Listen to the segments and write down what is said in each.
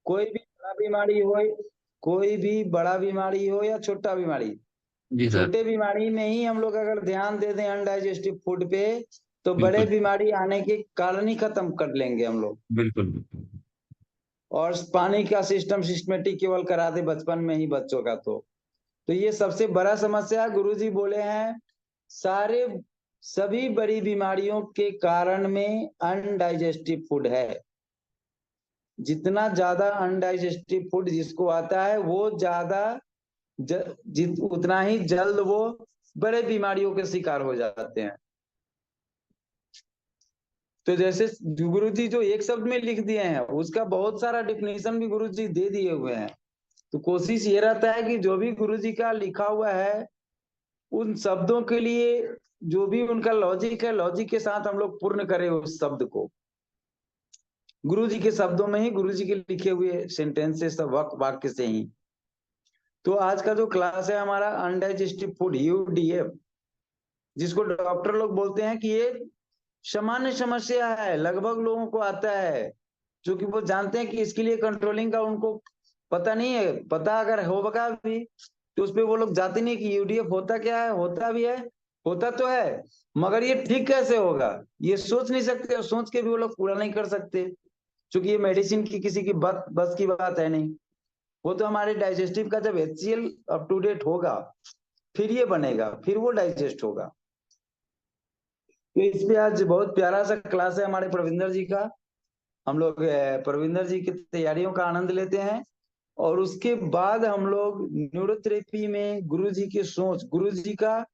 कोई भी बड़ा बीमारी हो, कोई भी बड़ा बीमारी हो या छोटा बीमारी, जी सर। छोटे बीमारी में ही हम लोग अगर ध्यान दे दें अनडाइजेस्टिव फूड पे, तो बड़े बिल्कुल बीमारी आने के कारण ही खत्म कर लेंगे हम लोग। बिल्कुल बिल्कुल। और पानी का सिस्टम सिस्टमेटिक केवल करा दे बचपन में ही बच्चों का, तो ये सबसे बड़ा समस्या गुरुजी बोले हैं। सारे सभी बड़ी बीमारियों के कारण में अनडाइजेस्टिव फूड है। जितना ज्यादा अनडाइजेस्टिव फूड जिसको आता है वो ज्यादा उतना ही जल्द वो बड़े बीमारियों के शिकार हो जाते हैं। तो जैसे गुरुजी जो एक शब्द में लिख दिए हैं उसका बहुत सारा डिफिनेशन भी गुरुजी दे दिए हुए हैं। तो कोशिश ये रहता है कि जो भी गुरुजी का लिखा हुआ है उन शब्दों के लिए जो भी उनका लॉजिक है, लॉजिक के साथ हम लोग पूर्ण करें उस शब्द को। गुरु जी के शब्दों में ही, गुरु जी के लिखे हुए सेंटेंस से, सब वाक्य से ही। तो आज का जो क्लास है हमारा अनडाइजेस्टिव फूड, यूडीएफ, जिसको डॉक्टर लोग बोलते हैं कि ये सामान्य समस्या है, लगभग लोगों को आता है, क्योंकि वो जानते हैं कि इसके लिए कंट्रोलिंग का उनको पता नहीं है। पता अगर होगा भी तो उस पर वो लोग जाते नहीं कि यूडीएफ होता क्या है। होता भी है, होता तो है, मगर ये ठीक कैसे होगा ये सोच नहीं सकते, और सोच के भी वो लोग पूरा नहीं कर सकते, क्योंकि ये मेडिसिन की किसी की बात बस की बात है नहीं। वो तो हमारे डाइजेस्टिव का जब एचसीएल अप टू डेट होगा फिर ये बनेगा, फिर वो डाइजेस्ट होगा। तो इस पे आज बहुत प्यारा सा क्लास है हमारे प्रविंदर जी का। हम लोग प्रविंदर जी की तैयारियों का आनंद लेते हैं। और उसके बाद हम लोग न्यूरोथेरेपी में गुरु जी की सोच, गुरु जी का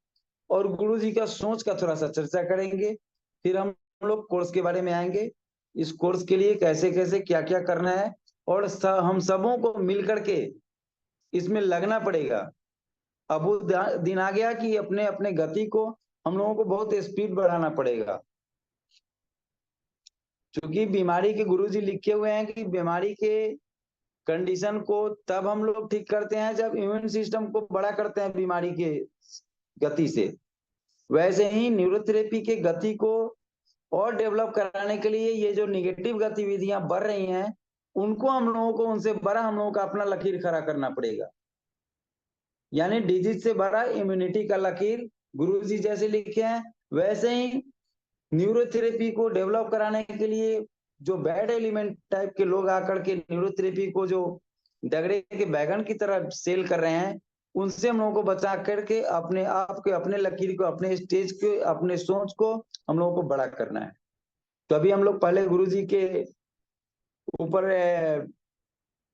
और गुरु जी का सोच का थोड़ा सा चर्चा करेंगे। फिर हम लोग कोर्स के बारे में आएंगे, इस कोर्स के लिए कैसे कैसे क्या क्या करना है। और हम सबों को मिल करके इसमें लगना पड़ेगा। अब वो दिन आ गया कि अपने अपने गति को हम लोगों को बहुत स्पीड बढ़ाना पड़ेगा, क्योंकि बीमारी के गुरुजी लिखे हुए हैं कि बीमारी के कंडीशन को तब हम लोग ठीक करते हैं जब इम्यून सिस्टम को बड़ा करते हैं बीमारी के गति से। वैसे ही न्यूरोथेरेपी के गति को और डेवलप कराने के लिए ये जो निगेटिव गतिविधियां बढ़ रही हैं उनको हम लोगों को, उनसे बड़ा हम लोगों का अपना लकीर खड़ा करना पड़ेगा। यानी डिजीज से बड़ा इम्यूनिटी का लकीर गुरु जी जैसे लिखे हैं। वैसे ही न्यूरोथेरेपी को डेवलप कराने के लिए जो बैड एलिमेंट टाइप के लोग आकर के न्यूरोथेरेपी को जो डगरे के बैगन की तरह सेल कर रहे हैं, उनसे हम लोगों को बचा करके अपने आप के, अपने लकीर को, अपने स्टेज के, अपने सोच को हम लोगों को बड़ा करना है। तो अभी हम लोग पहले गुरु जी के ऊपर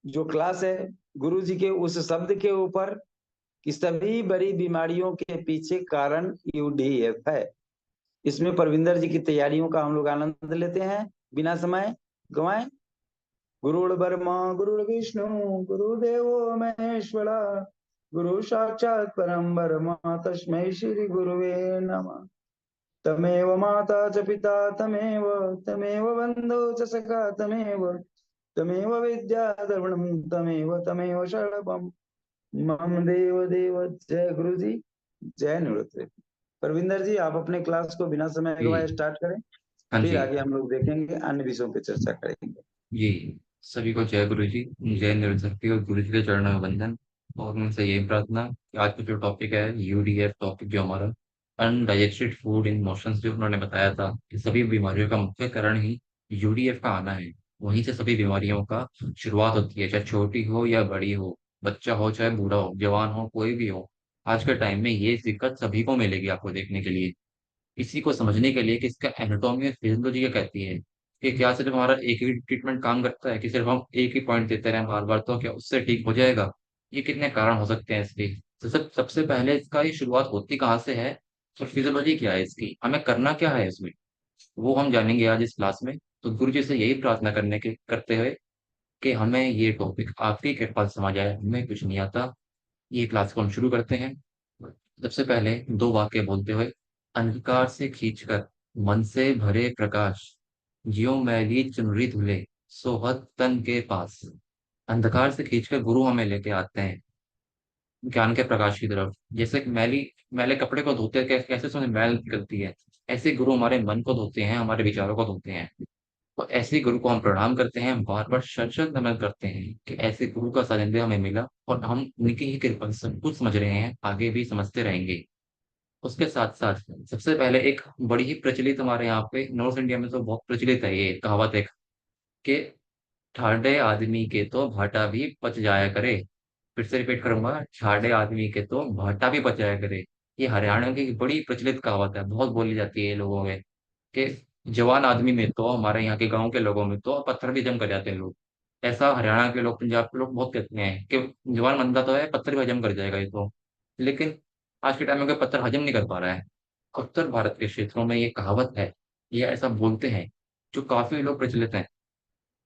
जो क्लास है, गुरु जी के उस शब्द के ऊपर कि सभी बड़ी बीमारियों के पीछे कारण यूडीएफ है, इसमें परविंदर जी की तैयारियों का हम लोग आनंद लेते हैं बिना समय गंवाए। गुरुर् ब्रह्मा गुरुर्विष्णु गुरुदेवो महेश्वरा, गुरु साक्षात परम ब्रह्म तस्मै श्री गुरुवे नमः। तमेव माता च पिता तमेव, तमेव बन्धु च सखा तमेव, तमेव विद्या द्रविणं तमेव, तमेव शरणं मम देव देव। जय गुरु जी, जय निवृत्ति। परविंदर जी आप अपने क्लास को बिना समय गवाए जी। स्टार्ट करें, हाँ फिर जी। आगे हम लोग देखेंगे, अन्य विषयों पे चर्चा करेंगे। जी। सभी को जय गुरु जी। जय निरंतर और गुरु जी के चरणों में वंदन। और उनसे यही प्रार्थना कि आज का जो टॉपिक है यूडीएफ टॉपिक, जो हमारा अनडाइजेस्टेड फूड इन मोशंस, जो उन्होंने बताया था कि सभी बीमारियों का मुख्य कारण ही यूडीएफ का आना है। वहीं से सभी बीमारियों का शुरुआत होती है, चाहे छोटी हो या बड़ी हो, बच्चा हो चाहे बूढ़ा हो, जवान हो, कोई भी हो। आज के टाइम में ये दिक्कत सभी को मिलेगी आपको देखने के लिए। इसी को समझने के लिए कि इसका एनाटॉमी और फिजियोलॉजी क्या कहती है, कि क्या सिर्फ हमारा एक ही ट्रीटमेंट काम करता है, कि सिर्फ हम एक ही पॉइंट देते रहें बार बार तो क्या उससे ठीक हो जाएगा। ये कितने कारण हो सकते हैं इसके। तो सबसे पहले इसका ये शुरुआत होती कहाँ से है, और फिजियोलॉजी क्या है इसकी, हमें करना क्या है इसमें, वो हम जानेंगे आज इस क्लास में। तो गुरु जी से यही प्रार्थना करने के करते हुए कि हमें ये टॉपिक आपकी कृपा से समझ आए, हमें कुछ नहीं आता। ये क्लास को हम शुरू करते हैं। सबसे पहले दो वाक्य बोलते हुए। अंधकार से खींचकर मन से भरे प्रकाश, ज्यों मैली चुनरी धुले, सोहत तन के पास। अंधकार से खींचकर गुरु हमें लेके आते हैं ज्ञान के प्रकाश की तरफ। जैसे कि मैले कपड़े को धोते कैसे उसमें मैल निकलती है, ऐसे गुरु हमारे मन को धोते हैं, हमारे विचारों को धोते हैं। तो ऐसे गुरु को हम प्रणाम करते हैं, बार बार शत शत नमन करते हैं कि ऐसे गुरु का सानिध्य हमें मिला और हम उनकी ही कृपा से सब कुछ समझ रहे हैं, आगे भी समझते रहेंगे। उसके साथ साथ सबसे पहले एक बड़ी ही प्रचलित हमारे यहाँ पे नॉर्थ इंडिया में तो बहुत प्रचलित है ये कहावत एक, कि ठाडे आदमी के तो भाटा भी पच जाया करे। फिर से रिपीट करूंगा, ठाडे आदमी के तो भाटा भी पच जाया करे। ये हरियाणा की बड़ी प्रचलित कहावत है, बहुत बोली जाती है लोगों में, कि जवान आदमी में तो हमारे यहाँ के गांव के लोगों में तो पत्थर भी हजम कर जाते हैं लोग। ऐसा हरियाणा के लोग, पंजाब के लोग बहुत कहते हैं कि जवान बंदा तो है, पत्थर भी हजम कर जाएगा ये तो। लेकिन आज के टाइम में कोई पत्थर हजम नहीं कर पा रहा है। उत्तर भारत के क्षेत्रों में ये कहावत है, ये ऐसा बोलते हैं, जो काफी लोग प्रचलित हैं।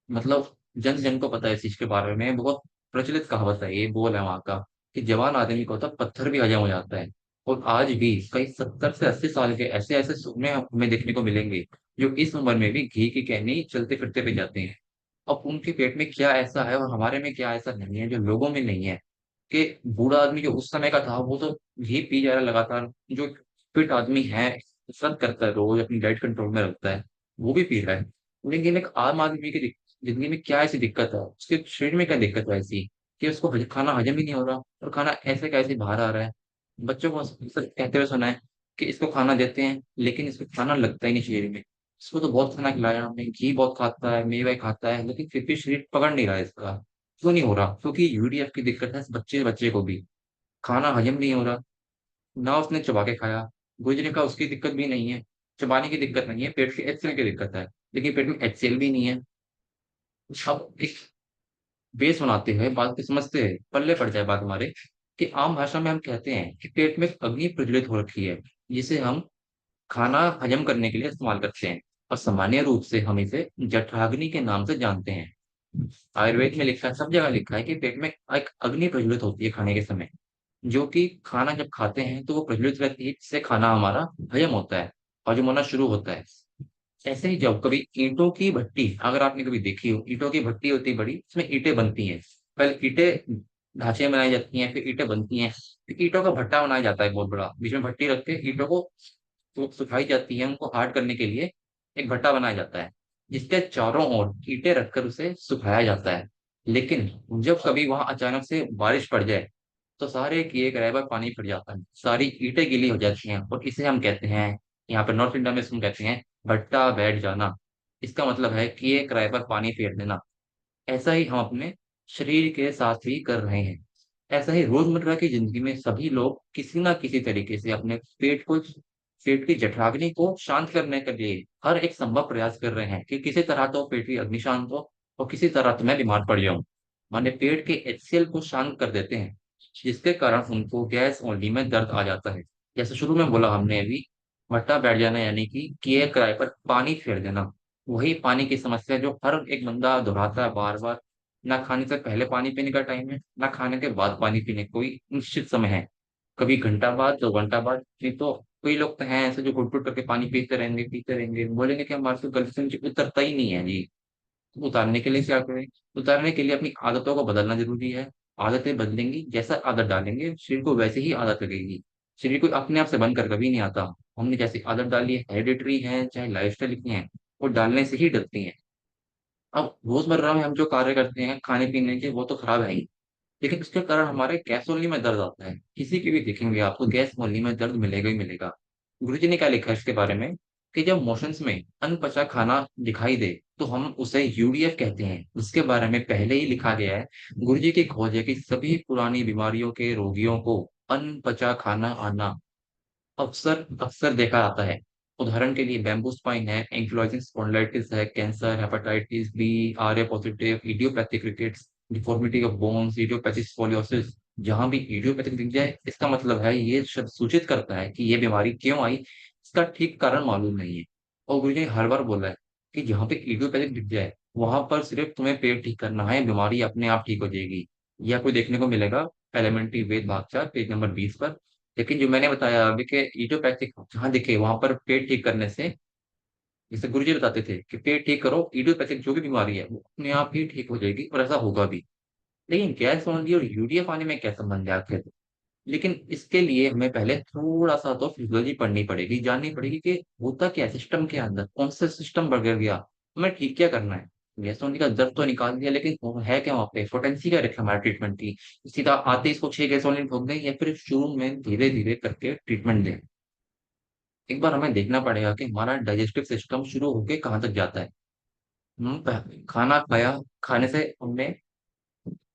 मतलब जन जन को पता है इस चीज के बारे में, बहुत प्रचलित कहावत है, ये बोल है वहां का, कि जवान आदमी को तो पत्थर भी हजम हो जाता है। और आज भी कई 70 से 80 साल के ऐसे ऐसे सुनने हमें देखने को मिलेंगे, जो इस उम्र में भी घी की कहनी चलते फिरते भी जाते हैं। अब उनके पेट में क्या ऐसा है और हमारे में क्या ऐसा नहीं है जो लोगों में नहीं है, कि बूढ़ा आदमी जो उस समय का था वो तो घी पी जा रहा है लगातार, जो फिट आदमी है, कसरत करता है, रोज अपनी डाइट कंट्रोल में रखता है, वो भी पी रहा है। लेकिन एक आम आदमी की जिंदगी में क्या ऐसी दिक्कत है, उसके शरीर में क्या दिक्कत है ऐसी, कि उसको खाना हजम ही नहीं हो रहा, और खाना ऐसे कैसे बाहर आ रहा है। बच्चों को अक्सर कहते हुए सुना है कि इसको खाना देते हैं लेकिन इसको खाना लगता ही नहीं शरीर में। इसको तो बहुत खाना खिलाया हमने, घी बहुत खाता है, मेवा खाता है, लेकिन फिर भी शरीर पकड़ नहीं रहा है इसका। क्यों नहीं हो रहा? क्योंकि यूडीएफ की दिक्कत है, बच्चे बच्चे को भी खाना हजम नहीं हो रहा, ना उसने चबा के खाया। गुजरे का उसकी दिक्कत भी नहीं है, चबाने की दिक्कत नहीं है, पेट की एचसीएल की दिक्कत है, लेकिन पेट में एचसीएल भी नहीं है। अब एक बेस बनाते हुए बात को समझते हैं, पल्ले पड़ जाए बात हमारे, कि आम भाषा में हम कहते हैं कि पेट में अग्नि प्रज्वलित हो रखी है, जिसे हम खाना हजम करने के लिए इस्तेमाल करते हैं। और सामान्य रूप से हम इसे जठराग्नि के नाम से जानते हैं। आयुर्वेद में लिखा है, सब जगह लिखा है कि पेट में एक अग्नि प्रज्वलित होती है खाने के समय, जो कि खाना जब खाते हैं तो वो प्रज्वलित रहती है, जिससे खाना हमारा हजम होता है, हजम होना शुरू होता है। ऐसे ही जब कभी ईंटों की भट्टी अगर आपने कभी देखी हो, ईंटों की भट्टी होती है बड़ी, उसमें ईंटें बनती हैं। पहले ईंटें ढांचे में बनाई जाती हैं, फिर ईंटें बनती हैं, फिर ईंटों का भट्टा बनाया जाता है बहुत बड़ा, बीच में भट्टी रख के ईंटों को सुखाई जाती है, उनको हार्ड करने के लिए एक भट्टा बनाया जाता है, जिसके चारों ओर ईंटें रखकर उसे सुखाया जाता है। लेकिन जब कभी वहां अचानक से बारिश पड़ जाए, तो सारे किए कराए पर पानी फिर जाता है, सारी ईंटें गीली हो जाती हैं, और इसे हम कहते हैं, यहाँ पे नॉर्थ इंडिया में इसको कहते हैं भट्टा बैठ जाना। इसका मतलब है किए कराए पर पानी फेर देना। ऐसा ही हम अपने शरीर के साथ ही कर रहे हैं। ऐसा ही रोजमर्रा की जिंदगी में सभी लोग किसी ना किसी तरीके से अपने पेट की जठराग्नि को शांत करने के लिए हर एक संभव प्रयास कर रहे हैं, कि किसी तरह तो पेट की अग्नि शांत हो, और किसी तरह तो मैं बीमार पड़ जाऊं। माने पेट के एचसीएल को शांत कर देते हैं, जिसके कारण उनको गैस और ली में दर्द आ जाता है। जैसे शुरू में बोला हमने अभी, मट्टा बैठ जाना यानी कि किए किराए पर पानी फेर देना। वही पानी की समस्या जो हर एक बंदा दोहराता है बार बार। ना खाने से पहले पानी पीने का टाइम है, ना खाने के बाद पानी पीने का कोई निश्चित समय है। कभी घंटा बाद, 2 घंटा बाद, नहीं तो कोई लोग तो हैं ऐसे जो घुट घुट करके पानी पीते रहेंगे, बोलेंगे कि हमारे तो गले से नीचे उतरता ही नहीं है जी। तो उतारने के लिए क्या करें? उतारने के लिए अपनी आदतों को बदलना जरूरी है। आदतें बदलेंगी, जैसा आदत डालेंगे शरीर को वैसे ही आदत लगेगी। शरीर को अपने आप से बनकर कभी नहीं आता। हमने जैसी आदत डाली है, हेरिडिटरी है चाहे लाइफस्टाइल की है, वो डालने से ही डरती है। अब रोजमर्रा में हम जो कार्य करते हैं खाने पीने के, वो तो खराब है ही, लेकिन इसके कारण हमारे गैस नली में दर्द आता है। किसी की भी देखेंगे आपको गैस नली में दर्द मिलेगा ही मिलेगा। गुरुजी ने क्या लिखा है इसके बारे में, कि जब मोशंस में अनपचा खाना दिखाई दे तो हम उसे यूडीएफ कहते हैं। इसके बारे में पहले ही लिखा गया है। गुरुजी की खोज है कि सभी पुरानी बीमारियों के रोगियों को अनपचा खाना आना अक्सर अक्सर देखा जाता है। उदाहरण के लिए बैम्बू स्पाइन है, एंकिलोजिंग स्पॉन्डिलाइटिस है, cancer, hepatitis B, R A positive, idiopathic rickets, deformity of bones, idiopathic scoliosis. जहां भी इडियोपैथिक दिख जाए, इसका मतलब है, ये शब्द सूचित करता है कि ये बीमारी क्यों आई, इसका ठीक कारण मालूम नहीं है। और गुरु जी ने हर बार बोला है कि जहाँ पे इडियोपैथिक दिख जाए, वहां पर सिर्फ तुम्हें पेट ठीक करना है, बीमारी अपने आप ठीक हो जाएगी। यह आपको देखने को मिलेगा एलिमेंट्री वेद भागचार पेज नंबर 20 पर। लेकिन जो मैंने बताया अभी के इडियोपैथिक जहाँ दिखे वहां पर पेट ठीक करने से, जैसे गुरुजी बताते थे कि पेट ठीक करो, इडियोपैथिक जो भी बीमारी है वो अपने आप ही ठीक हो जाएगी, और ऐसा होगा भी। लेकिन गैस ऑनली और यूडीएफ आने में क्या संबंध है आखिर? लेकिन इसके लिए हमें पहले थोड़ा सा तो फिजियोलॉजी पढ़नी पड़ेगी, जाननी पड़ेगी कि होता क्या है सिस्टम के अंदर, कौन सा सिस्टम बढ़ गया, हमें ठीक क्या करना है? गैस्ट्रोनोलॉजी का दर्द तो निकाल दिया, लेकिन वो है क्या वहाँ पे? पोटेंसी क्या रखा हमारे ट्रीटमेंट की? सीधा आते ही इसको 6 गैस्ट्रोनोलॉजी ठोक दें, या फिर शुरू में धीरे धीरे करके ट्रीटमेंट दें? एक बार हमें देखना पड़ेगा कि हमारा डाइजेस्टिव सिस्टम शुरू होके कहाँ तक जाता है। खाना खाया, खाने से हमने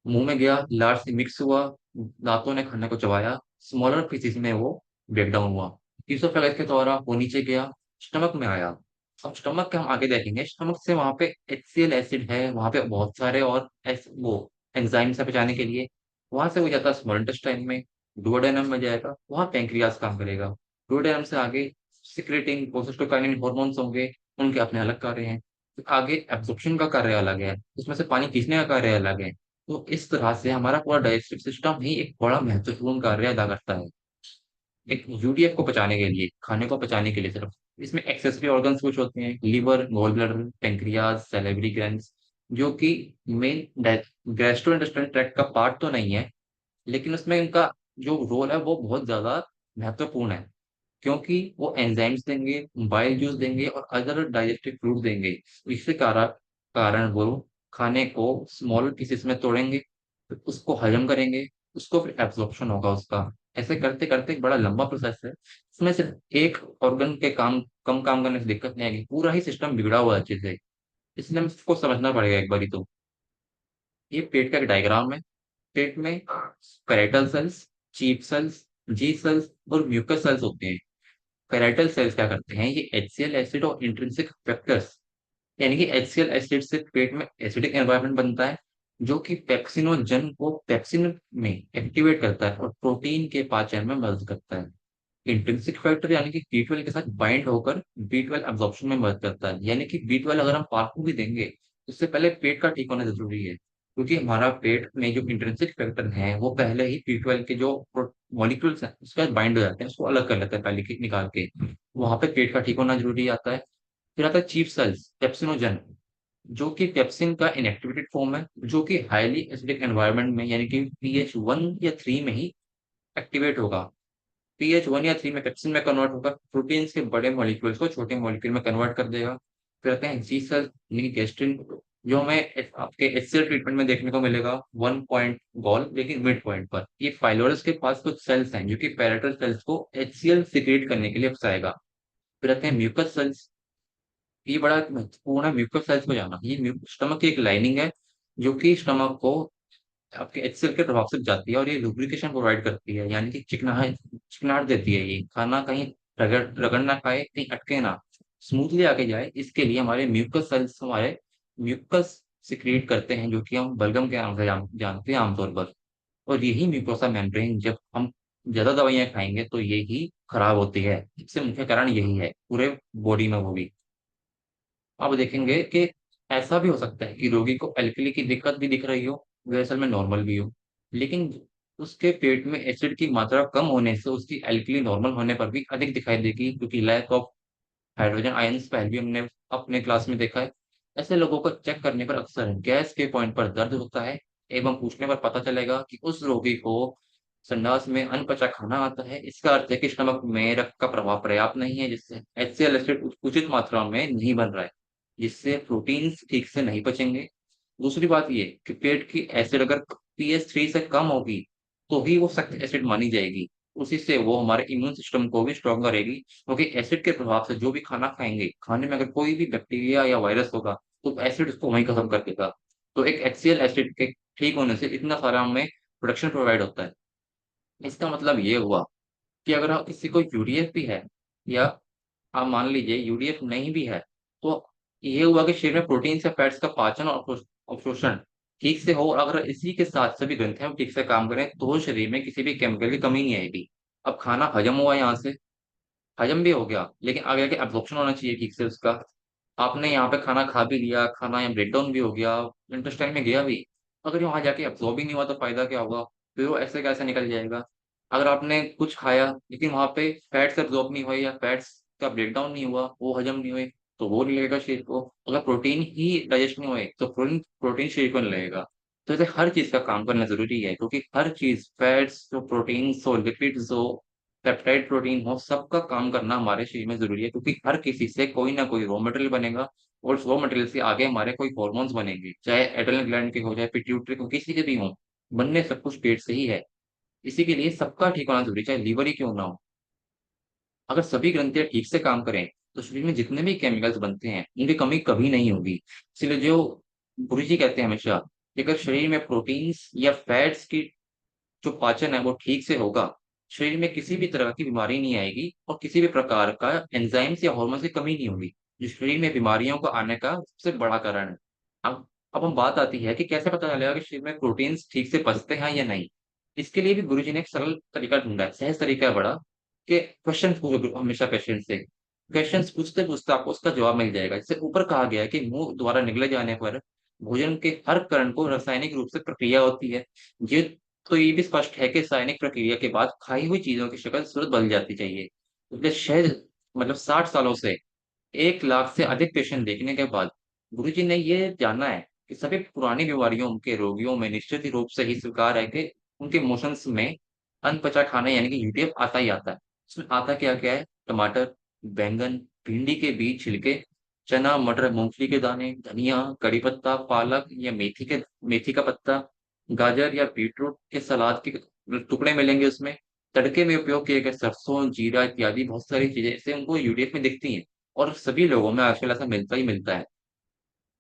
मुंह में गया, लार से मिक्स हुआ, दांतों ने खाने को चबाया, स्मॉलर पीसेस में वो ब्रेक डाउन हुआ, इसोफेगस के द्वारा वो नीचे गया, स्टमक में आया। अब स्टमक के हम आगे देखेंगे, स्टमक से वहां पे HCl एसिड है, वहां पे बहुत सारे और वो एंजाइम्स है पचाने के लिए। वहां से वो जाता है स्मॉल इंटेस्टाइन में, डुओडेनम में जाएगा, वहां पेंक्रियाज काम करेगा। डुओडेनम से आगे सिक्रेटिंग प्रोजेस्टोकाइनिन हॉर्मोन्स होंगे, उनके अपने अलग कार्य हैं। फिर आगे एब्जॉर्प्शन का कार्य अलग है, उसमें से पानी खींचने का कार्य अलग है। तो इस तरह से हमारा पूरा डाइजेस्टिव सिस्टम ही एक बड़ा महत्वपूर्ण कार्य अदा करता है, एक यूडीएफ को पचाने के लिए, खाने को पचाने के लिए सिर्फ। इसमें एक्सेसरी ऑर्गन्स कुछ होते हैं, liver, gall bladder, pancreas, salivary glands, जो कि मेन गैस्ट्रो इंटेस्टाइनल ट्रैक्ट का पार्ट तो नहीं है, लेकिन उसमें इनका जो रोल है वो बहुत ज्यादा महत्वपूर्ण है, क्योंकि वो एंजाइम्स देंगे, बाइल जूस देंगे और अदर डाइजेस्टिव फ्लूइड देंगे। इसके कारण वो खाने को स्मॉल पीसेस में तोड़ेंगे, फिर उसको हजम करेंगे, उसको फिर एब्जॉर्प्शन होगा उसका। ऐसे करते करते एक बड़ा लंबा प्रोसेस है। इसमें सिर्फ एक ऑर्गन के कम काम करने से दिक्कत नहीं आएगी, पूरा ही सिस्टम बिगड़ा हुआ है अच्छे से। इसलिए हमें इसको समझना पड़ेगा एक बारी तो। ये पेट का एक डायग्राम है। पेट में पेराइटल सेल्स, चीफ सेल्स, जी सेल्स और म्यूकस सेल्स होते हैं। पेराइटल सेल्स क्या करते हैं? ये HCl एसिड और इंट्रिंसिक फैक्टर्स, यानी कि HCl एसिड से पेट में एसिडिक एनवायरनमेंट बनता है, जो कि पेप्सिनोजन को पेप्सिन में एक्टिवेट करता है और प्रोटीन के पाचन में मदद करता है। इंट्रिंसिक फैक्टर यानी कि B12 के साथ बाइंड होकर B12 एब्जॉर्प्शन में मदद करता है, यानी कि B12 अगर हम पार्क को भी देंगे, उससे पहले पेट का ठीक होना जरूरी है, क्योंकि हमारा पेट में जो इंट्रिंसिक फैक्टर है वो पहले ही B12 के जो मॉलिक्यूल्स हैं उसके साथ बाइंड हो जाते हैं, उसको अलग कर लेते हैं पहले निकाल के। वहां पे पेट का ठीक होना जरूरी आता है। फिर आता है चीफ सेल्स, पेप्सिनोजन, जो कि पेप्सिन का इनएक्टिवेटेड फॉर्म है, जो कि हाईली एसिडिक एनवायरनमेंट में यानी कि pH 1 या 3 में ही एक्टिवेट होगा। pH 1 या 3 में पेप्सिन में कन्वर्ट होकर प्रोटीन्स के बड़े मॉलिक्यूल्स को छोटे मॉलिक्यूल में कन्वर्ट कर देगा। फिर आते हैं जी सेल, यानी गैस्ट्रिन, जो हमें आपके HCl ट्रीटमेंट में देखने को मिलेगा 1 पॉइंट गॉल, लेकिन मिड पॉइंट पर। ये फाइलोरस के पास कुछ सेल्स हैं जो कि पैराइटल सेल्स को HCl सिक्रेट करने के लिए फंसाएगा। फिर आते हैं म्यूकस सेल्स। ये बड़ा महत्वपूर्ण है म्यूकस सेल्स को जाना। ये स्टमक की एक लाइनिंग है, जो कि स्टमक को आपके HCl के प्रभाव से जाती है, और ये लुब्रिकेशन प्रोवाइड करती है, यानी कि चिकनाहट देती है। ये खाना कहीं रगड़ ना खाए, कहीं अटके ना, स्मूथली आके जाए, इसके लिए हमारे म्यूकस सेल्स हमारे म्यूकस सिक्रिएट करते हैं, जो कि हम बलगम के नाम से जानते हैं आमतौर पर। और यही म्यूकोसा मेम्ब्रेन, जब हम ज्यादा दवाइयां खाएंगे तो यही खराब होती है। इससे मुख्य कारण यही है पूरे बॉडी में, वो भी। अब देखेंगे कि ऐसा भी हो सकता है कि रोगी को एल्कली की दिक्कत भी दिख रही हो, जो असल में नॉर्मल भी हो, लेकिन उसके पेट में एसिड की मात्रा कम होने से उसकी एल्कली नॉर्मल होने पर भी अधिक दिखाई देगी, क्योंकि लैक ऑफ हाइड्रोजन आयंस पहले भी हमने अपने क्लास में देखा है। ऐसे लोगों को चेक करने पर अक्सर गैस के पॉइंट पर दर्द होता है, एवं पूछने पर पता चलेगा कि उस रोगी को संडास में अनपचा खाना आता है। इसका अर्थ है कि स्टमक में रक्त का प्रभाव पर्याप्त नहीं है, जिससे HCl एसिड उचित मात्रा में नहीं बन रहा है, जिससे प्रोटीन्स ठीक से नहीं पचेंगे। दूसरी बात ये कि पेट की एसिड अगर pH 3 से कम होगी, तो ही वो सख्त एसिड मानी जाएगी। उसी से वो हमारे इम्यून सिस्टम को भी स्ट्रॉन्ग करेगी, क्योंकि एसिड के प्रभाव से जो भी खाना खाएंगे, खाने में अगर कोई भी बैक्टीरिया या वायरस होगा, तो एसिड उसको वहीं खत्म कर देगा। तो एक HCl एसिड के ठीक होने से इतना सारा हमें प्रोडक्शन प्रोवाइड होता है। इसका मतलब ये हुआ कि अगर आप किसी को यूडीएफ भी है, या आप मान लीजिए यूडीएफ नहीं भी है, तो ये हुआ कि शरीर में प्रोटीन से फैट्स का पाचन और अवशोषण ठीक से हो, और अगर इसी के साथ सभी ग्रंथियां ठीक से काम करें, तो शरीर में किसी भी केमिकल की कमी नहीं आएगी। अब खाना हजम हुआ, यहाँ से हजम भी हो गया, लेकिन आगे जाके एब्जॉर्प्शन होना चाहिए ठीक से उसका। आपने यहाँ पे खाना खा भी लिया, खाना यहाँ ब्रेक डाउन भी हो गया, इंटेस्टाइन में गया भी, अगर वहां जाके एब्जॉर्ब ही नहीं हुआ तो फायदा क्या होगा? फिर वो ऐसे कैसे निकल जाएगा? अगर आपने कुछ खाया, लेकिन वहां पे फैट्स एब्जॉर्ब नहीं हुए, या फैट्स का ब्रेक डाउन नहीं हुआ, वो हजम नहीं हुए, तो वो नहीं लगेगा शरीर को। अगर प्रोटीन ही डाइजेस्ट नहीं हुए, तो प्रोटीन प्रोटीन शरीर को नहीं लगेगा। तो इसे हर चीज का काम करना जरूरी है, क्योंकि हर चीज, फैट्स हो, प्रोटीन्स हो, लिपिड्स हो, पेप्टाइड प्रोटीन हो, सबका काम करना हमारे शरीर में जरूरी है, क्योंकि हर किसी से कोई ना कोई रॉ मटेरियल बनेगा, और उस रॉ मटेरियल से आगे हमारे कोई हॉर्मोन्स बनेंगे, चाहे एड्रेनल ग्लैंड के हो, चाहे पिट्यूटरी को, किसी के भी हो, बनने सब कुछ पेट से ही है। इसी के लिए सबका ठीक होना जरूरी, चाहे लीवर ही क्यों ना हो। अगर सभी ग्रंथियां ठीक से काम करें तो शरीर में जितने भी केमिकल्स बनते हैं उनकी कमी कभी नहीं होगी। इसलिए जो गुरुजी कहते हैं हमेशा कि अगर शरीर में प्रोटीन्स या फैट्स की जो पाचन है वो ठीक से होगा, शरीर में किसी भी तरह की बीमारी नहीं आएगी और किसी भी प्रकार का एंजाइम्स या हार्मोन की कमी नहीं होगी, जो शरीर में बीमारियों को आने का सबसे बड़ा कारण है। अब हम बात आती है कि कैसे पता चलेगा कि शरीर में प्रोटीन्स ठीक से पचते हैं या नहीं। इसके लिए भी गुरुजी ने एक सरल तरीका ढूंढा है, सहज तरीका है बड़ा, कि क्वेश्चन पूछो हमेशा पेशेंट से। क्वेश्चन पूछते पूछते आपको उसका जवाब मिल जाएगा। जैसे ऊपर कहा गया है कि मुंह द्वारा निगले जाने पर भोजन के हर कण को रासायनिक रूप से प्रक्रिया होती है। ये तो ये भी स्पष्ट है कि रासायनिक प्रक्रिया के बाद खाई हुई चीजों की शक्ल सूरत बदल जाती चाहिए। पिछले शायद 60 सालों से 1 लाख से अधिक पेशेंट देखने के बाद गुरुजी ने ये जाना है कि सभी पुरानी बीमारियों के रोगियों में निश्चित ही रूप से ही स्वीकार है कि उनके मोशंस में अनपचा खाना यानी कि यूटीएफ आता ही आता है। उसमें आता क्या क्या है? टमाटर, बैंगन, भिंडी के बीज छिलके, चना, मटर, मूंगफली के दाने, धनिया, कड़ी पत्ता, पालक या मेथी का पत्ता, गाजर या बीटरूट के सलाद के टुकड़े मिलेंगे उसमें। तड़के में उपयोग किए गए सरसों, जीरा इत्यादि बहुत सारी चीजें ऐसे उनको यूडीएफ में दिखती हैं और सभी लोगों में आजकल ऐसा मिलता ही मिलता है।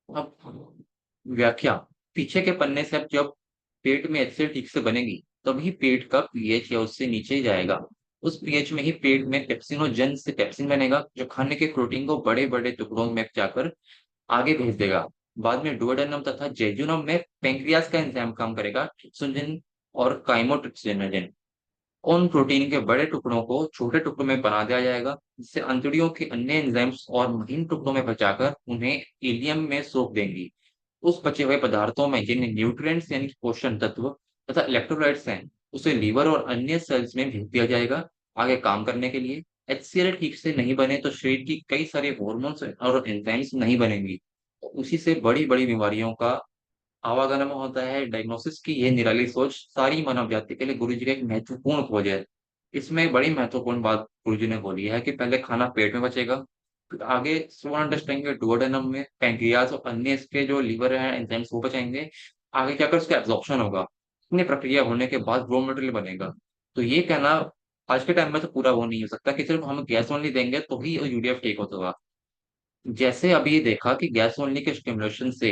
अब व्याख्या, पीछे के पन्ने से अब जब पेट में एसिड ठीक से बनेगी तभी पेट का पीएच या उससे नीचे ही जाएगा। उस पीएच में ही पेट में पेप्सिनोजन से पेप्सिन बनेगा जो खाने के प्रोटीन को बड़े बड़े टुकड़ों में जाकर आगे भेज देगा। बाद में डुओडेनम तथा जेजुनम में पेंक्रियास का एंजाइम काम करेगा, ट्रिप्सिन और काइमोट्रिप्सिनोजन। उन प्रोटीन के बड़े टुकड़ों को छोटे टुकड़ों में बना दिया जाएगा, जिससे अंतड़ियों के अन्य एंजाइम्स और महीन टुकड़ों में बचाकर उन्हें इलियम में सोख देंगी। उस बचे हुए पदार्थों में जिन्हें न्यूट्रिएंट्स यानी कि पोषण तत्व तथा इलेक्ट्रोलाइट्स हैं, उसे लीवर और अन्य सेल्स में भेज दिया जाएगा आगे काम करने के लिए। एचसीएल ठीक से नहीं बने तो शरीर की कई सारे हॉर्मोन्स और एंजाइम्स नहीं बनेंगी। उसी से बड़ी बड़ी बीमारियों का आवागमन होता है। डायग्नोसिस की ये निराली सोच सारी मानव जाति के लिए गुरुजी का एक महत्वपूर्ण खोज है। इसमें बड़ी महत्वपूर्ण बात गुरुजी ने बोली है कि पहले खाना पेट में बचेगा, फिर आगे स्लो अंडरस्टैंडिंग डुओडेनम में पैंक्रियाज और अन्य इसके जो लीवर है एंजाइम्स वो बचाएंगे। आगे जाकर उसका एब्जॉर्प्शन होगा, इतनी प्रक्रिया होने के बाद रॉ मटेरियल बनेगा। तो ये कहना आज के टाइम में तो पूरा वो नहीं हो सकता कि सिर्फ हम गैस ओनली देंगे तो ही यूडीएफ ठीक होगा। जैसे अभी देखा कि गैस ओनली के स्टिमुलेशन से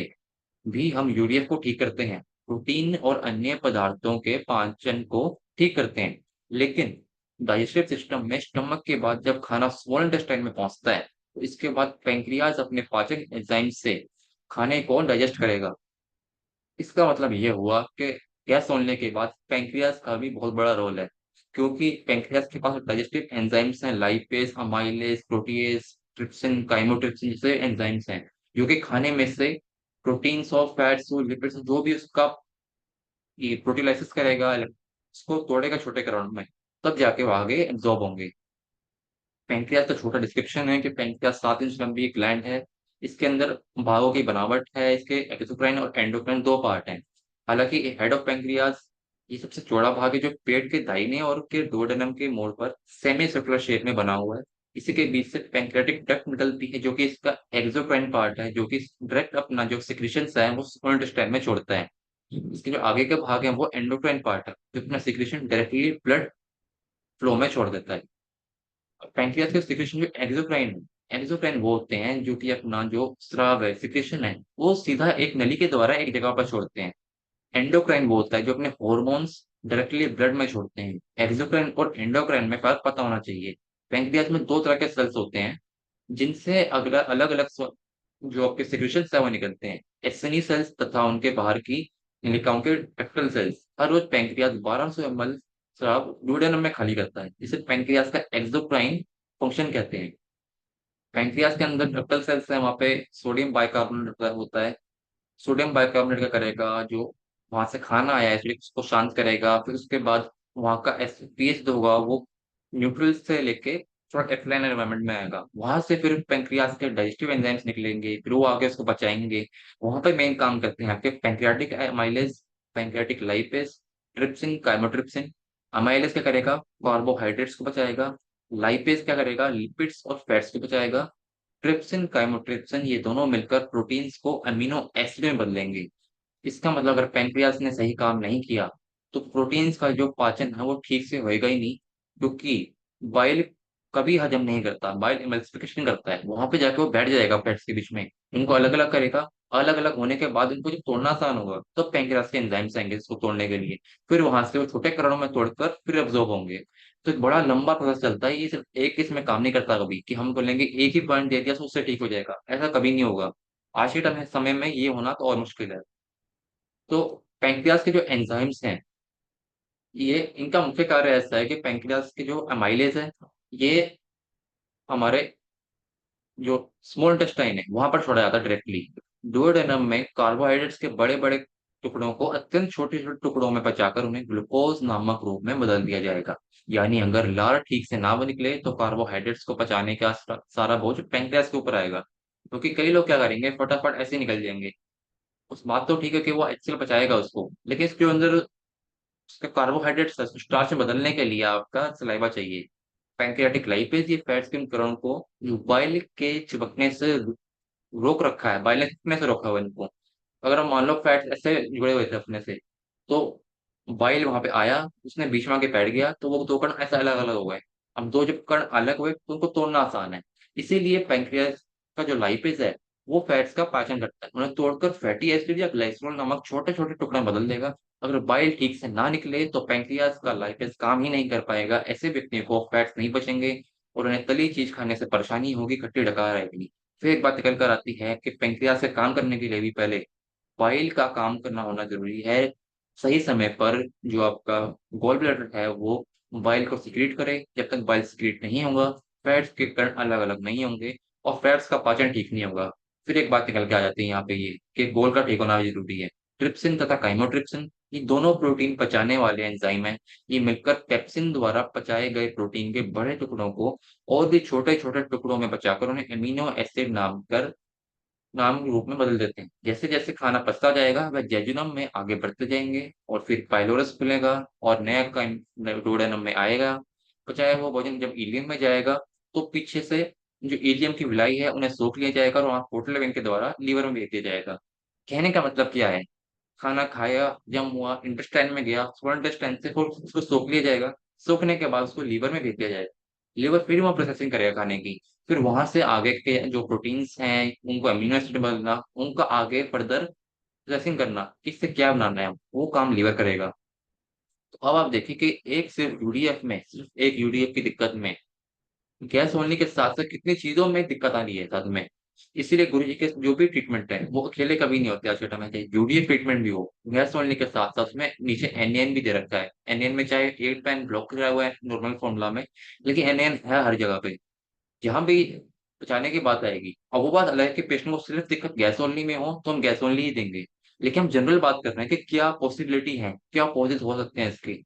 भी हम यूडीएफ को ठीक करते हैं, प्रोटीन और अन्य पदार्थों के पाचन को ठीक करते हैं। लेकिन डाइजेस्टिव सिस्टम में स्टमक के बाद जब खाना स्मॉल इंटेस्टाइन में पहुंचता है तो इसके बाद पैंक्रियाज अपने पाचन एंजाइम से खाने को डाइजेस्ट करेगा। इसका मतलब ये हुआ कि गैस होने के बाद पैंक्रियाज का भी बहुत बड़ा रोल है, क्योंकि पैंक्रियाज के पास डाइजेस्टिव एंजाइम्स हैं, lipase, amylase, protease, trypsin, chymotrypsin जैसे एंजाइम्स हैं, जो कि खाने में से प्रोटीन्स और फैट्स और लिपिड्स जो भी उसका ये प्रोटीलाइसिस करेगा, उसको तोड़ेगा छोटे ग्राउंड में, तब जाके वो आगे एब्जॉर्ब होंगे। पैंक्रियास का छोटा डिस्क्रिप्शन है कि पैंक्रियास 7 इंच लंबी एक ग्लैंड है। इसके अंदर भागों की बनावट है, इसके एक्सोक्राइन और एंडोक्राइन दो पार्ट हैं। हालांकि हेड ऑफ पैंक्रियास ये सबसे चौड़ा भाग है जो पेट के दाहिने और के डोडेनम के मोड़ पर सेमी सर्कुलर शेप में बना हुआ है। इसी के बीच से पैंक्रियाटिक डक्ट निकलती है जो कि इसका एक्सोक्राइन पार्ट है, जो कि डायरेक्ट अपना जो सिक्रीशन है वो स्मॉल इंटेस्टाइन में छोड़ता है। इसके जो आगे के भाग है वो एंडोक्राइन पार्ट है जो अपना सिक्रीशन डायरेक्टली ब्लड फ्लो में छोड़ देता है। पैंक्रियास के सिक्रेशन जो एक्सोक्राइन वो होते हैं जो कि अपना जो स्राव है, सिक्रेशन है, वो सीधा एक नली के द्वारा एक जगह पर छोड़ते हैं। एंडोक्राइन वो होता है जो अपने हॉर्मोन्स डायरेक्टली ब्लड में छोड़ते हैं। एक्सोक्राइन और एंडोक्राइन में फर्क पता होना चाहिए। पैंक्रियास में दो तरह के सेल्स होते हैं जिनसे अगला अलग अलग जो आपके सिक्रेशन है वो निकलते हैं, एस्सेनी सेल्स तथा उनके बाहर की निकायों के डक्टल सेल्स। हर रोज पैंक्रियास 1200 ml स्राव डुओडेनम में खाली करता है, इसे पैंक्रियास का एक्सोक्राइन फंक्शन कहते हैं। पैंक्रियास के अंदर डक्टल सेल्स है, वहां पे सोडियम बाइकार्बोनेट होता है। सोडियम बाइकार्बोनेट क्या करेगा, जो वहां से खाना आया है एसिडिक उसको शांत करेगा, फिर उसके बाद वहां का पीएच जो होगा वो न्यूट्रल से लेके थोड़ा एल्कलाइन एनवायरनमेंट में आएगा। वहां से फिर पेंक्रियास के डाइजेस्टिव एंजाइम्स निकलेंगे, फिर वो आगे उसको पचाएंगे। वहां पे मेन काम करते हैं आपके pancreatic amylase, pancreatic lipase, trypsin, chymotrypsin. Amylase क्या करेगा, कार्बोहाइड्रेट्स को बचाएगा। लाइपेज क्या करेगा, लिपिड्स और फैट्स को बचाएगा। ट्रिप्सिन काइमोट्रिप्सिन ये दोनों मिलकर प्रोटीन्स को अमीनो एसिड में बदलेंगे। इसका मतलब अगर पैंक्रियाज ने सही काम नहीं किया तो प्रोटीन्स का जो पाचन है वो ठीक से होएगा ही नहीं, क्योंकि बाइल कभी हजम नहीं करता, बाइल एमल्सिफिकेशन करता है, वहां पे जाके वो बैठ जाएगा फैट्स के बीच में, उनको अलग अलग करेगा। अलग अलग होने के बाद उनको जब तोड़ना आसान होगा तो पैंक्रियाज के एंजाइम्स आएंगे इसको तोड़ने के लिए, फिर वहां से वो छोटे कणों में तोड़कर फिर अब्जॉर्ब होंगे। तो एक बड़ा लंबा प्रोसेस चलता है, ये सिर्फ एक इसमें काम नहीं करता कभी कि हम बोलेंगे एक ही पॉइंट दे दिया तो उससे ठीक हो जाएगा, ऐसा कभी नहीं होगा। आज के समय में ये होना तो और मुश्किल है। तो पैंक्रियाज के जो एंजाइम्स हैं, ये इनका मुख्य कार्य ऐसा है कि पैंक्रियाज के जो अमाइलेज है, ये हमारे जो स्मॉल इंटेस्टाइन है वहां पर छोड़ा जाता है डायरेक्टली। डुओडेनम में कार्बोहाइड्रेट्स के बड़े बड़े टुकड़ों को अत्यंत छोटे छोटे टुकड़ों में बचाकर उन्हें ग्लूकोज नामक रूप में बदल दिया जाएगा। यानी अगर लार ठीक से ना निकले तो कार्बोहाइड्रेट्स को पचाने का सारा बोझ पैंक्रियाज के ऊपर आएगा, क्योंकि कई लोग क्या करेंगे फटाफट ऐसे ही निकल जाएंगे। उस बात तो ठीक है कि वो एक्सेल पचाएगा उसको, लेकिन इसके अंदर उसका कार्बोहाइड्रेट स्टार्च में बदलने के लिए आपका सलाइवा चाहिए। पैंक्रियाटिक लाइपेज ये फैट्स के उपकरण को जो बाइल के चिपकने से रोक रखा है, बाइल ने चिपकने से रोका हुआ है इनको। अगर हम मान लो फैट्स ऐसे जुड़े हुए थे अपने से, तो बाइल वहां पे आया, उसने बीच में आके बैठ गया तो वो दो कण ऐसे अलग अलग हो गए। अब दो जब कण अलग हुए तो उनको तोड़ना आसान है। इसीलिए पैंक्रियास का जो लाइपेज है वो फैट्स का पाचन करता है, उन्हें तोड़कर फैटी एसिड या ग्लाइसरॉल नामक छोटे छोटे टुकड़े में बदल देगा। अगर बाइल ठीक से ना निकले तो पैंक्रियास का लाइपेज काम ही नहीं कर पाएगा, ऐसे व्यक्तियों को फैट्स नहीं बचेंगे और उन्हें तली चीज खाने से परेशानी होगी, खट्टी डकार आएगी। फिर एक बात निकल कर आती है कि पैंक्रियास से काम करने के लिए भी पहले बाइल का काम करना होना जरूरी है। सही समय पर जो आपका गॉल ब्लैडर है वो बाइल को सिक्रीट करे, जब तक बाइल सिक्रीट नहीं होगा फैट्स के कण अलग अलग नहीं होंगे और फैट्स का पाचन ठीक नहीं होगा। फिर एक बात निकल के आ जाती है यहाँ पे ये कि गोल का ठीक होना भी जरूरी है। ट्रिप्सिन तथा काइमोट्रिप्सिन ये दोनों प्रोटीन पचाने वाले एंजाइम हैं। ये मिलकर पेप्सिन द्वारा पचाए गए प्रोटीन के बड़े टुकड़ों को और भी छोटे छोटे टुकड़ों में बचाकर उन्हें अमीनो एसिड नाम के रूप में बदल देते हैं। जैसे जैसे खाना पचता जाएगा वह जेजुनम में आगे बढ़ते जाएंगे और फिर पाइलोरस खुलेगा और नया डोडेनम में आएगा। पचाया हुआ भोजन जब इलियम में जाएगा तो पीछे से जो इलियम की विलाई है उन्हें सोख लिया जाएगा और वहां पोर्टल वेन के द्वारा लीवर में भेज दिया जाएगा। कहने का मतलब क्या है, खाना खाया जम हुआ इंटेस्टाइन में गया, स्मॉल इंटेस्टाइन से फिर उसको सोख लिया जाएगा, सोखने के बाद उसको लीवर में भेज दिया जाएगा। लीवर फिर वहाँ प्रोसेसिंग करेगा खाने की, फिर वहां से आगे के जो प्रोटीन्स हैं उनको अमीनो एसिड बनाना, उनका आगे फर्दर प्रोसेसिंग करना, किससे क्या बनाना है वो काम लीवर करेगा। तो अब आप देखिए कि एक सिर्फ यूडीएफ में, सिर्फ एक यूडीएफ की दिक्कत में गैस होने के साथ साथ कितनी चीजों में दिक्कत आ रही है साथ में। इसीलिए गुरु जी के जो भी ट्रीटमेंट है वो अकेले कभी नहीं होते आज के टाइम में, चाहे यूडीएफ ट्रीटमेंट भी हो, गैस होने के साथ साथ उसमें नीचे एनएन भी दे रखा है। एनएन में चाहे 8 पैन ब्लॉक किया हुआ है नॉर्मल फॉर्मूला में, लेकिन एनएन है हर जगह पे। जहां भी बचाने की बात आएगी, और वो बात अलग है कि पेशेंट को सिर्फ दिक्कत गैस ओनली में हो तो हम गैस ओनली ही देंगे। लेकिन हम जनरल बात कर रहे हैं कि क्या पॉसिबिलिटी है, क्या पॉजिटिव हो सकते हैं इसके।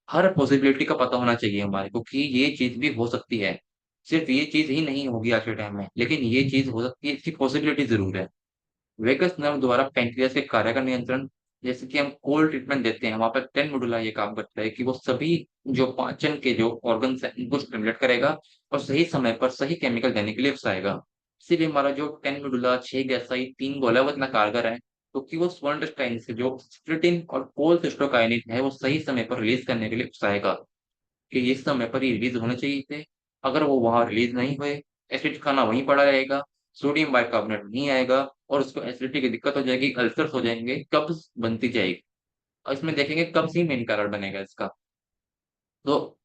हर पॉसिबिलिटी का पता होना चाहिए हमारे को कि ये चीज भी हो सकती है। सिर्फ ये चीज ही नहीं होगी आज के टाइम में, लेकिन ये चीज हो सकती है, इसकी पॉसिबिलिटी जरूर है। वेगस नर्व द्वारा पैंक्रियास के कार्य का नियंत्रण, जैसे कि हम कोल्ड ट्रीटमेंट देते हैं वहां पर 10 मेडुला ये काम करता है कि वो सभी जो पाचन के जो ऑर्गन्स हैं उनको स्टिमुलेट करेगा और सही समय पर सही केमिकल देने के लिए उकसाएगा। इसीलिए हमारा जो 10 मेडुला 6 गैसाई 3 गोला वो इतना कारगर है, क्योंकि वो स्वर्ण से जो स्प्लिटिन और कोलसिस्टोकाइनिन है वो सही समय पर रिलीज करने के लिए उकसाएगा कि इस समय पर ये रिलीज होने चाहिए थे। अगर वो वहां रिलीज नहीं हुए, एसिड खाना वहीं पड़ा रहेगा, सोडियम बाइकार्बोनेट नहीं आएगा और उसको एसिडिटी की दिक्कत हो जाएगी, अल्सर्स हो जाएंगे, कब्ज बनती जाएगी। और इसमें देखेंगे कब्ज ही मेन कारण बनेगा इसका। तो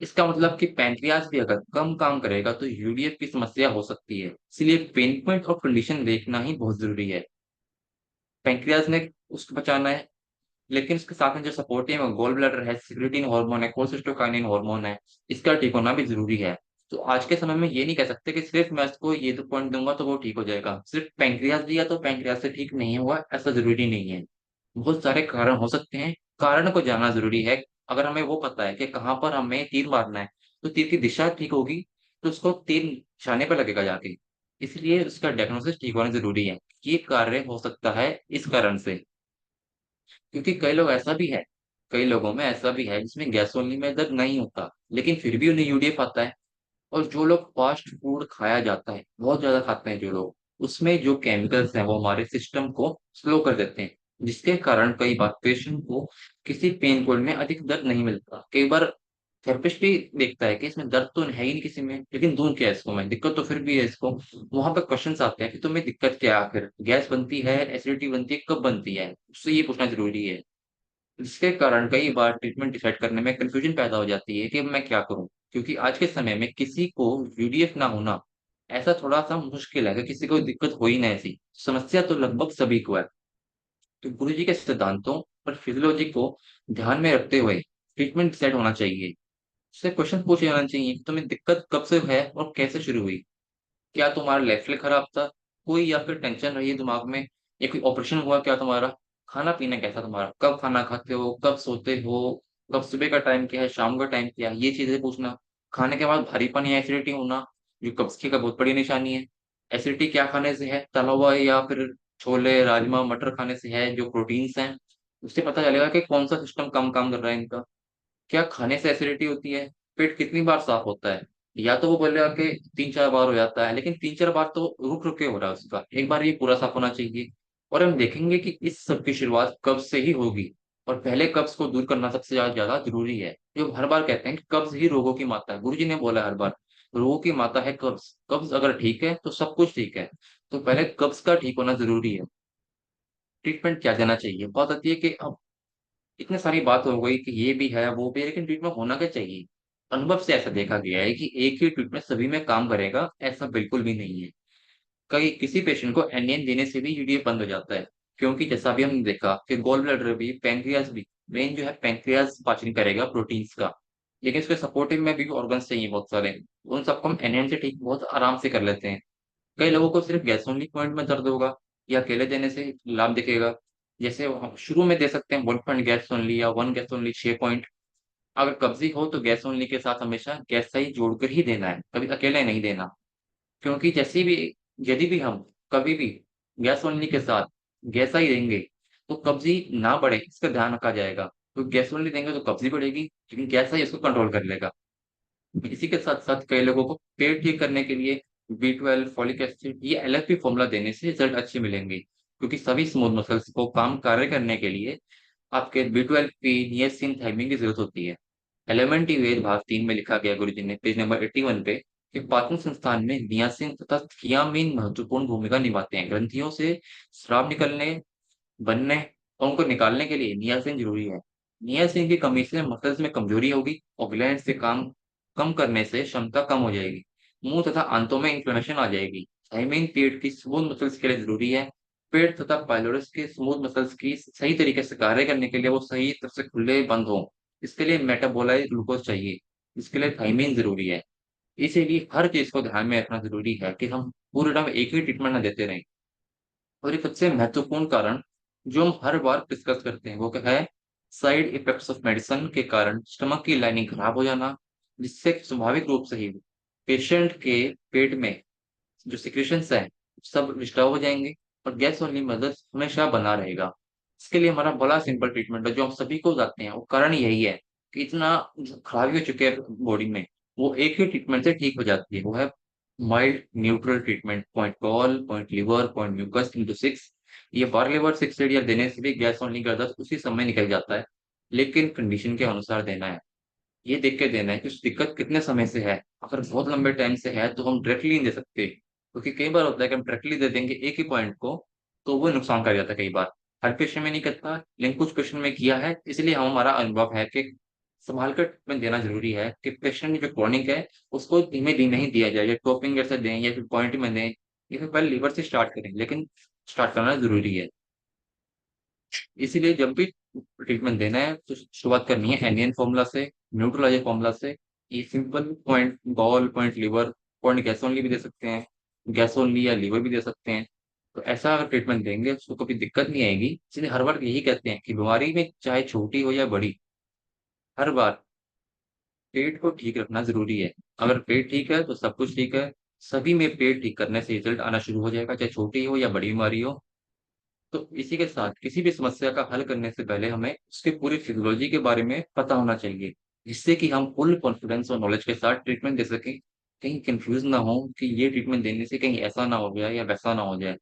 इसका मतलब कि पैंक्रियाज भी अगर कम काम करेगा तो यूडीएफ की समस्या हो सकती है। इसलिए पेन पॉइंट और कंडीशन देखना ही बहुत जरूरी है। पैंक्रियाज ने उसको बचाना है, लेकिन इसके साथ में जो सपोर्टिव गोल ब्लैडर है, सिक्रेटिन हार्मोन है, कोल्सिस्टोकाइनिन हार्मोन है, इसका ठीक होना भी जरूरी है। तो आज के समय में ये नहीं कह सकते कि सिर्फ मैं इसको ये 2 पॉइंट दूंगा तो वो ठीक हो जाएगा, सिर्फ पैंक्रियाज दिया तो पैंक्रियाज से ठीक नहीं हुआ, ऐसा जरूरी नहीं है। बहुत सारे कारण हो सकते हैं, कारण को जानना जरूरी है। अगर हमें वो पता है कि कहाँ पर हमें तीर मारना है तो तीर की दिशा ठीक होगी तो उसको तीर निशाने पर लगेगा जाके। इसलिए उसका डायग्नोसिस ठीक होना जरूरी है कि ये कार्य हो सकता है इस कारण से। क्योंकि कई लोग ऐसा भी है, कई लोगों में ऐसा भी है जिसमें गैसोलीन में दर्द नहीं होता लेकिन फिर भी उन्हें यूडीएफ आता है। और जो लोग फास्ट फूड खाया जाता है, बहुत ज्यादा खाते हैं जो लोग, उसमें जो केमिकल्स हैं वो हमारे सिस्टम को स्लो कर देते हैं, जिसके कारण कई बार पेशेंट को किसी पेन कोड में अधिक दर्द नहीं मिलता। कई बार थेरेपिस्ट भी देखता है कि इसमें दर्द तो है ही नहीं किसी में, लेकिन दूं क्या है इसको, में दिक्कत तो फिर भी है इसको। वहां पर क्वेश्चंस आते हैं कि तुम्हें दिक्कत क्या है, आखिर गैस बनती है, एसिडिटी बनती है, कब बनती है, उससे ये पूछना जरूरी है। जिसके कारण कई बार ट्रीटमेंट डिसाइड करने में कंफ्यूजन पैदा हो जाती है कि अब मैं क्या करूं, क्योंकि आज के समय में किसी को यूडीएफ ना होना ऐसा थोड़ा सा मुश्किल है कि किसी को दिक्कत हो ही ना, ऐसी समस्या तो लगभग सभी को है। तो गुरु जी के सिद्धांतों और फिजियोलॉजी को ध्यान में रखते हुए ट्रीटमेंट डिसाइड होना चाहिए। उससे क्वेश्चन पूछे जाना चाहिए कि तुम्हें दिक्कत कब से है और कैसे शुरू हुई। क्या तुम्हारा लेफ्ट लेग खराब था कोई, या फिर टेंशन रही है दिमाग में, या कोई ऑपरेशन हुआ क्या तुम्हारा, खाना पीना कैसा तुम्हारा, कब खाना खाते हो, कब सोते हो, कब सुबह का टाइम क्या है, शाम का टाइम क्या है, ये चीजें पूछना। खाने के बाद भारीपन या एसिडिटी होना, जो कब्ज की का बहुत बड़ी निशानी है। एसिडिटी क्या खाने से है, तला हुआ है या फिर छोले राजमा मटर खाने से है, जो प्रोटीन्स हैं। उससे पता चलेगा कि कौन सा सिस्टम कम काम कर रहा है इनका। क्या खाने से एसिडिटी होती है, पेट कितनी बार साफ होता है, या तो वो बोलेगा कि 3-4 बार हो जाता है, लेकिन 3-4 बार तो रुक रुक के हो रहा है उसका, एक बार ये पूरा साफ होना चाहिए। और हम देखेंगे कि इस सब की शुरुआत कब्ज से ही होगी, और पहले कब्ज को दूर करना सबसे ज्यादा ज्यादा जरूरी है। जो हर बार कहते हैं कि कब्ज ही रोगों की माता है, गुरु जी ने बोला है हर बार, रोगों की माता है कब्ज। कब्ज अगर ठीक है तो सब कुछ ठीक है। तो पहले कब्ज का ठीक होना जरूरी है। ट्रीटमेंट क्या देना चाहिए, बात आती है कि अब इतने सारी बात हो गई कि ये भी है वो भी है, लेकिन ट्रीटमेंट होना क्या चाहिए। अनुभव से ऐसा देखा गया है कि एक ही ट्रीटमेंट सभी में काम करेगा, ऐसा बिल्कुल भी नहीं है। कई किसी पेशेंट को एनएन देने से भी यूडीए बंद हो जाता है, क्योंकि जैसा भी हमने देखा कि गॉल ब्लैडर भी, पैंक्रियाज भी, ब्रेन जो है पैंक्रियाज पाचन करेगा प्रोटीन्स का, लेकिन इसके सपोर्टिव में भी ऑर्गन्स चाहिए बहुत सारे। उन सबको हम एनएन से ठीक बहुत आराम से कर लेते हैं। कई लोगों को सिर्फ गैस्ट्रोनलिक पॉइंट में दर्द होगा, या अकेले देने से लाभ दिखेगा। जैसे हम शुरू में दे सकते हैं 1 पॉइंट गैस ओनली या 1 गैस ओनली 6 पॉइंट। अगर कब्जी हो तो गैस ओनली के साथ हमेशा गैस सही जोड़कर ही देना है, कभी अकेले नहीं देना। क्योंकि जैसे भी, यदि भी हम कभी भी गैस ओनली के साथ गैसा ही देंगे तो कब्जी ना बढ़े, इसका ध्यान रखा जाएगा। तो गैस ओनली देंगे तो कब्जी बढ़ेगी, लेकिन गैसा ही इसको कंट्रोल कर लेगा। इसी के साथ साथ कई लोगों को पेट ठीक करने के लिए B12 फॉलिक एसिड ये एलएफपी फॉर्मूला देने से रिजल्ट अच्छे मिलेंगे, क्योंकि सभी स्मूथ मसल्स को काम कार्य करने के लिए आपके B12 की नियासिन थायमिन की जरूरत होती है। एलिमेंट्री वेद भाग 3 में लिखा गया गुरु जी ने पेज नंबर 81 पे कि पाचन संस्थान में नियासिन तथा थियामिन महत्वपूर्ण भूमिका निभाते हैं। ग्रंथियों से स्राव निकलने, बनने और उनको निकालने के लिए नियासिन जरूरी है। नियासिन की कमी से मसल्स में कमजोरी होगी, और ग्लैंड से काम कम करने से क्षमता कम हो जाएगी। मुंह तथा आंतों में इन्फ्लेमेशन आ जाएगी। थायमिन पेट की स्मूथ मसल्स के लिए जरूरी है। पेट तथा पाइलोरस के स्मूथ मसल्स की सही तरीके से कार्य करने के लिए वो सही तरह से खुले बंद हो, इसके लिए मेटाबोलाइट ग्लूकोज चाहिए। इसके लिए थायमिन जरूरी है। इसीलिए हर चीज को ध्यान में रखना जरूरी है कि हम पूरे टाइम एक ही ट्रीटमेंट ना देते रहें। और एक सबसे महत्वपूर्ण कारण जो हम हर बार डिस्कस करते हैं वो क्या है, साइड इफेक्ट्स ऑफ मेडिसिन के कारण स्टमक की लाइनिंग खराब हो जाना, जिससे स्वाभाविक रूप से ही पेशेंट के पेट में जो सिक्रेशंस है सब डिस्टर्ब हो जाएंगे, और गैस वाली मदद हमेशा बना रहेगा। इसके लिए हमारा बड़ा सिंपल ट्रीटमेंट है जो हम सभी को जाते हैं, वो कारण यही है कि इतना खराबी हो चुके हैं बॉडी में, वो एक ही ट्रीटमेंट से ठीक हो जाती है। वो है mild neutral treatment, point gall, point liver, point mucus into 6। ये बार लिवर 6 देने से भी गैस होने का दर्द उसी समय निकल जाता है, लेकिन कंडीशन के अनुसार देना है। ये देख के देना है कि उस दिक्कत कितने समय से है। अगर बहुत लंबे टाइम से है तो हम डायरेक्टली नहीं दे सकते, क्योंकि कई बार होता है कि हम डायरेक्टली दे देंगे एक ही पॉइंट को, तो वो नुकसान कर जाता है कई बार। हर पेशेंट में नहीं करता, लेकिन कुछ पेशेंट में किया है, इसलिए हम हमारा अनुभव है कि संभाल कर ट्रीटमेंट देना जरूरी है कि पेशेंट जो क्रॉनिक है उसको धीमे धीमे ही दिया जाए, या टॉपिंग से दें या फिर पॉइंट में दें, या फिर पहले लीवर से स्टार्ट करें, लेकिन स्टार्ट करना जरूरी है। इसीलिए जब भी ट्रीटमेंट देना है तो शुरुआत करनी है एनियन फॉर्मूला से, न्यूट्रलाइजर फॉर्मूला से। ये simple point gall, point liver, point gas only भी दे सकते हैं, गैस ओनली या लीवर भी दे सकते हैं। तो ऐसा अगर ट्रीटमेंट देंगे उसको कभी दिक्कत नहीं आएगी। इसलिए हर बार यही कहते हैं कि बीमारी में चाहे छोटी हो या बड़ी, हर बार पेट को ठीक रखना जरूरी है। अगर पेट ठीक है तो सब कुछ ठीक है। सभी में पेट ठीक करने से रिजल्ट आना शुरू हो जाएगा, चाहे छोटी हो या बड़ी बीमारी हो। तो इसी के साथ किसी भी समस्या का हल करने से पहले हमें उसके पूरी फिजियोलॉजी के बारे में पता होना चाहिए, जिससे कि हम फुल कॉन्फिडेंस और नॉलेज के साथ ट्रीटमेंट दे सकें। कहीं कंफ्यूज ना हो कि ये ट्रीटमेंट देने से कहीं ऐसा ना हो जाए या वैसा ना हो जाए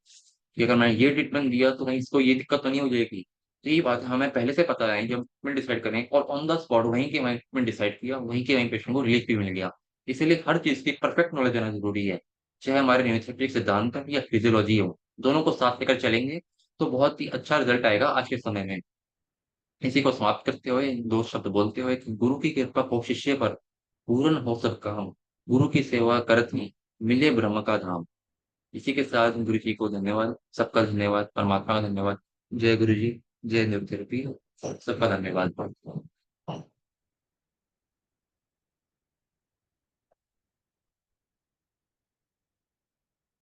कि अगर मैंने ये ट्रीटमेंट दिया तो कहीं इसको ये दिक्कत तो नहीं हो जाएगी। तो ये बात हमें पहले से पता है, जब ट्रीटमेंट डिसाइड करें और ऑन द स्पॉट वहीं के वहीं ट्रीटमेंट डिसाइड किया, वहीं के वहीं पेशेंट को रिलीफ भी मिल गया। इसीलिए हर चीज की परफेक्ट नॉलेज होना जरूरी है, चाहे हमारे न्यूरोथेरेपी सिद्धांत हो या फिजियोलॉजी हो। दोनों को साथ लेकर चलेंगे तो बहुत ही अच्छा रिजल्ट आएगा आज के समय में। इसी को समाप्त करते हुए दो शब्द बोलते हुए कि गुरु की कृपा को शिष्य पर पूर्ण हो सब काम, गुरु की सेवा करत ही मिले ब्रह्म का धाम। इसी के साथ गुरु जी को धन्यवाद, सबका धन्यवाद, परमात्मा का धन्यवाद। जय गुरु जी, जय न्यूरोथेरेपी, सबका धन्यवाद।